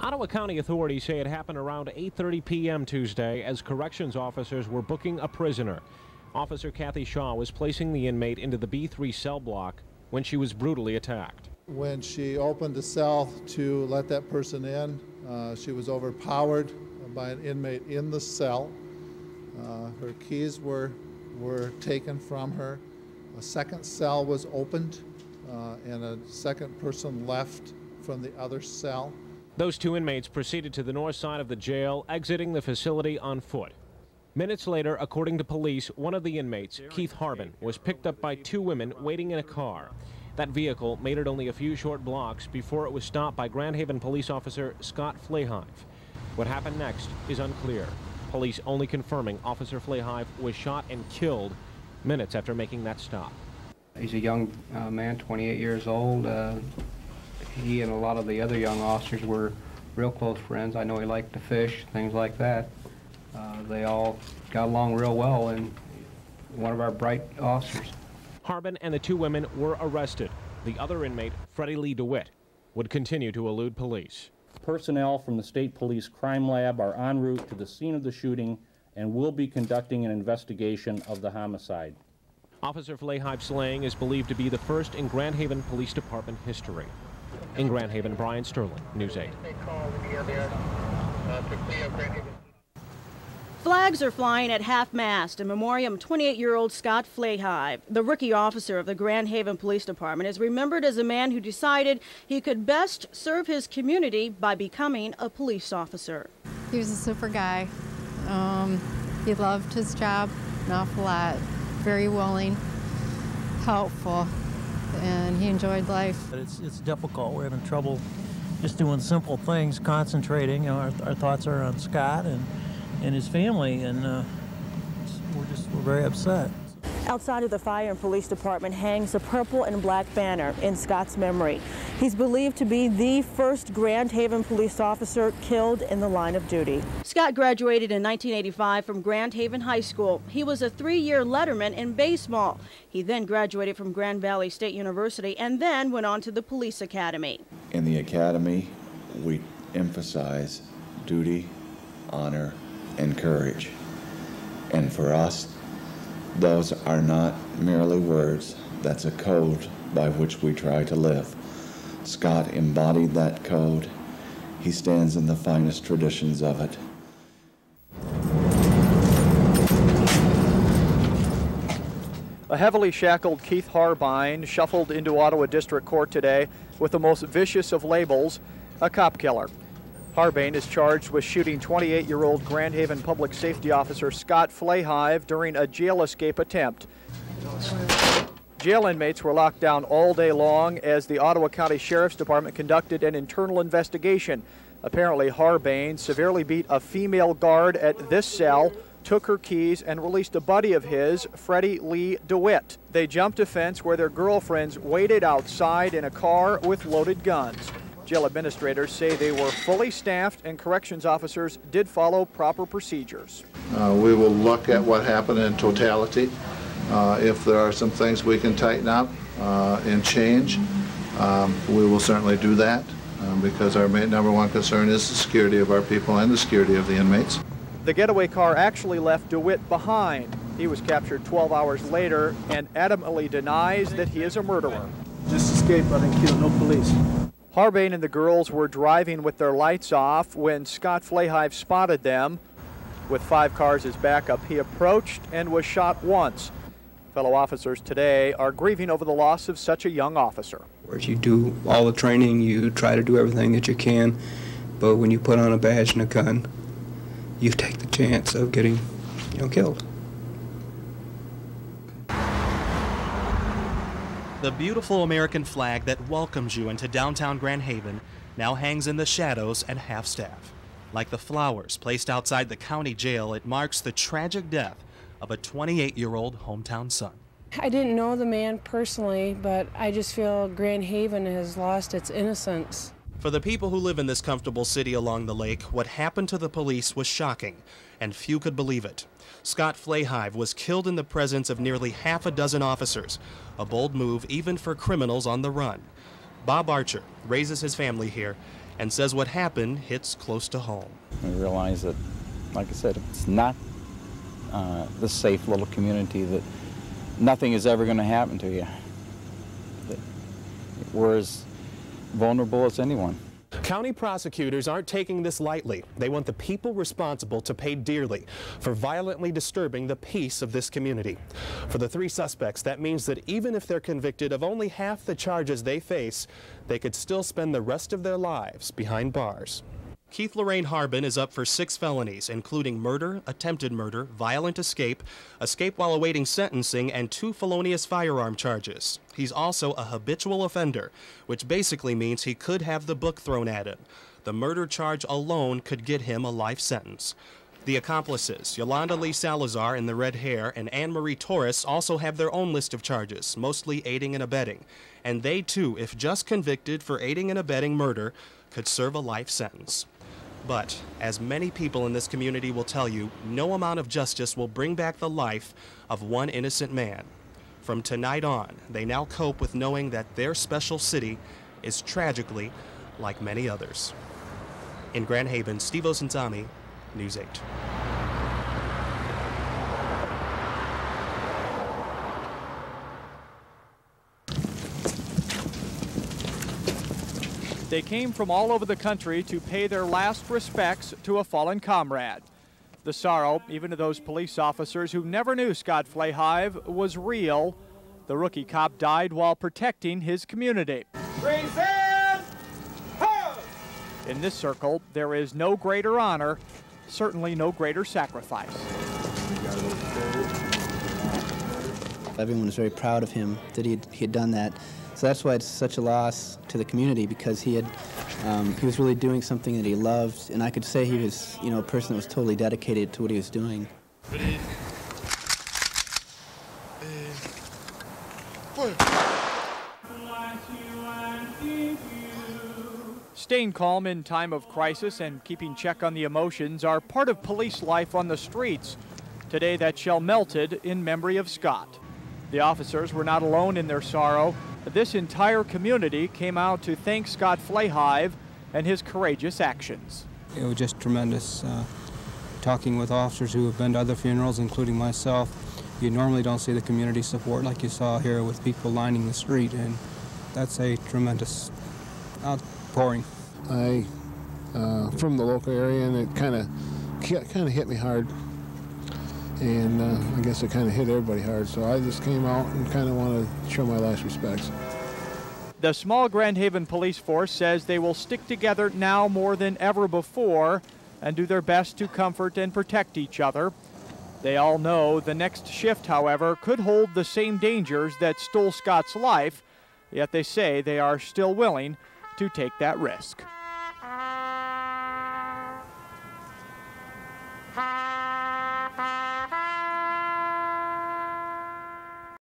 Ottawa County authorities say it happened around 8:30 p.m. Tuesday as corrections officers were booking a prisoner. Officer Kathy Shaw was placing the inmate into the B3 cell block when she was brutally attacked. When she opened the cell to let that person in, she was overpowered by an inmate in the cell. Her keys were taken from her. A second cell was opened and a second person left from the other cell. Those two inmates proceeded to the north side of the jail, exiting the facility on foot. Minutes later, according to police, one of the inmates, Keith Harbin, was picked up by two women waiting in a car. That vehicle made it only a few short blocks before it was stopped by Grand Haven police officer Scott Flayhive. What happened next is unclear. Police only confirming Officer Flayhive was shot and killed minutes after making that stop. He's a young man, 28 years old. He and a lot of the other young officers were real close friends. I know he liked to fish, things like that. They all got along real well, and one of our bright officers. Harbin and the two women were arrested. The other inmate, Freddie Lee DeWitt, would continue to elude police. Personnel from the State Police Crime Lab are en route to the scene of the shooting and will be conducting an investigation of the homicide. Officer Flayhive's slaying is believed to be the first in Grand Haven Police Department history. In Grand Haven, Brian Sterling, News 8. Flags are flying at half-mast in memoriam 28-year-old Scott Flayhive. The rookie officer of the Grand Haven Police Department is remembered as a man who decided he could best serve his community by becoming a police officer. He was a super guy. He loved his job an awful lot, very willing, helpful, and he enjoyed life. It's difficult. We're having trouble just doing simple things, concentrating. Our thoughts are on Scott and his family, and we're very upset. Outside of the Fire and Police Department hangs a purple and black banner in Scott's memory. He's believed to be the first Grand Haven police officer killed in the line of duty. Scott graduated in 1985 from Grand Haven High School. He was a 3-year letterman in baseball. He then graduated from Grand Valley State University and then went on to the police academy. In the academy, we emphasize duty, honor, and courage. And for us, those are not merely words. That's a code by which we try to live. Scott embodied that code. He stands in the finest traditions of it. A heavily shackled Keith Harbin shuffled into Ottawa District Court today with the most vicious of labels, a cop killer. Harbin is charged with shooting 28-year-old Grand Haven Public Safety Officer Scott Flayhive during a jail escape attempt. Jail inmates were locked down all day long as the Ottawa County Sheriff's Department conducted an internal investigation. Apparently, Harbin severely beat a female guard at this cell, took her keys, and released a buddy of his, Freddie Lee DeWitt. They jumped a fence where their girlfriends waited outside in a car with loaded guns. Jail administrators say they were fully staffed and corrections officers did follow proper procedures. We will look at what happened in totality. If there are some things we can tighten up and change, we will certainly do that because our number one concern is the security of our people and the security of the inmates. The getaway car actually left DeWitt behind. He was captured 12 hours later and adamantly denies that he is a murderer. Just escape, I didn't kill no police. Harbin and the girls were driving with their lights off when Scott Flayhive spotted them. With 5 cars as backup, he approached and was shot once. Fellow officers today are grieving over the loss of such a young officer. You do all the training, you try to do everything that you can, but when you put on a badge and a gun, you take the chance of getting, killed. The beautiful American flag that welcomes you into downtown Grand Haven now hangs in the shadows at half-staff. Like the flowers placed outside the county jail, it marks the tragic death of a 28-year-old hometown son. I didn't know the man personally, but I just feel Grand Haven has lost its innocence. For the people who live in this comfortable city along the lake, what happened to the police was shocking, and few could believe it. Scott Flayhive was killed in the presence of nearly half a dozen officers, a bold move even for criminals on the run. Bob Archer raises his family here and says what happened hits close to home. We realize that, like I said, it's not the safe little community, that nothing is ever going to happen to you. That we're as vulnerable as anyone. County prosecutors aren't taking this lightly. They want the people responsible to pay dearly for violently disturbing the peace of this community. For the 3 suspects, that means that even if they're convicted of only half the charges they face, they could still spend the rest of their lives behind bars. Keith Harbin is up for 6 felonies, including murder, attempted murder, violent escape while awaiting sentencing, and 2 felonious firearm charges. He's also a habitual offender, which basically means he could have the book thrown at him. The murder charge alone could get him a life sentence. The accomplices, Yolanda Lee Salazar in the red hair and Anne Marie Torres, also have their own list of charges, mostly aiding and abetting. And they too, if just convicted for aiding and abetting murder, could serve a life sentence. But, as many people in this community will tell you, no amount of justice will bring back the life of one innocent man. From tonight on, they now cope with knowing that their special city is tragically like many others. In Grand Haven, Steve Osunsami, News 8. They came from all over the country to pay their last respects to a fallen comrade. The sorrow, even to those police officers who never knew Scott Flayhive, was real. The rookie cop died while protecting his community. In this circle, there is no greater honor, certainly no greater sacrifice. Everyone was very proud of him that he had done that. So that's why it's such a loss to the community, because he was really doing something that he loved, and I could say he was, a person that was totally dedicated to what he was doing. Staying calm in time of crisis and keeping check on the emotions are part of police life on the streets. Today, that shell melted in memory of Scott. The officers were not alone in their sorrow. This entire community came out to thank Scott Flayhive and his courageous actions. It was just tremendous. Talking with officers who have been to other funerals, including myself, you normally don't see the community support like you saw here with people lining the street, and that's a tremendous outpouring. I from the local area, and it kind of hit me hard, and I guess it kind of hit everybody hard. So I just came out and kind of want to show my last respects. The small Grand Haven police force says they will stick together now more than ever before and do their best to comfort and protect each other. They all know the next shift, however, could hold the same dangers that stole Scott's life, yet they say they are still willing to take that risk.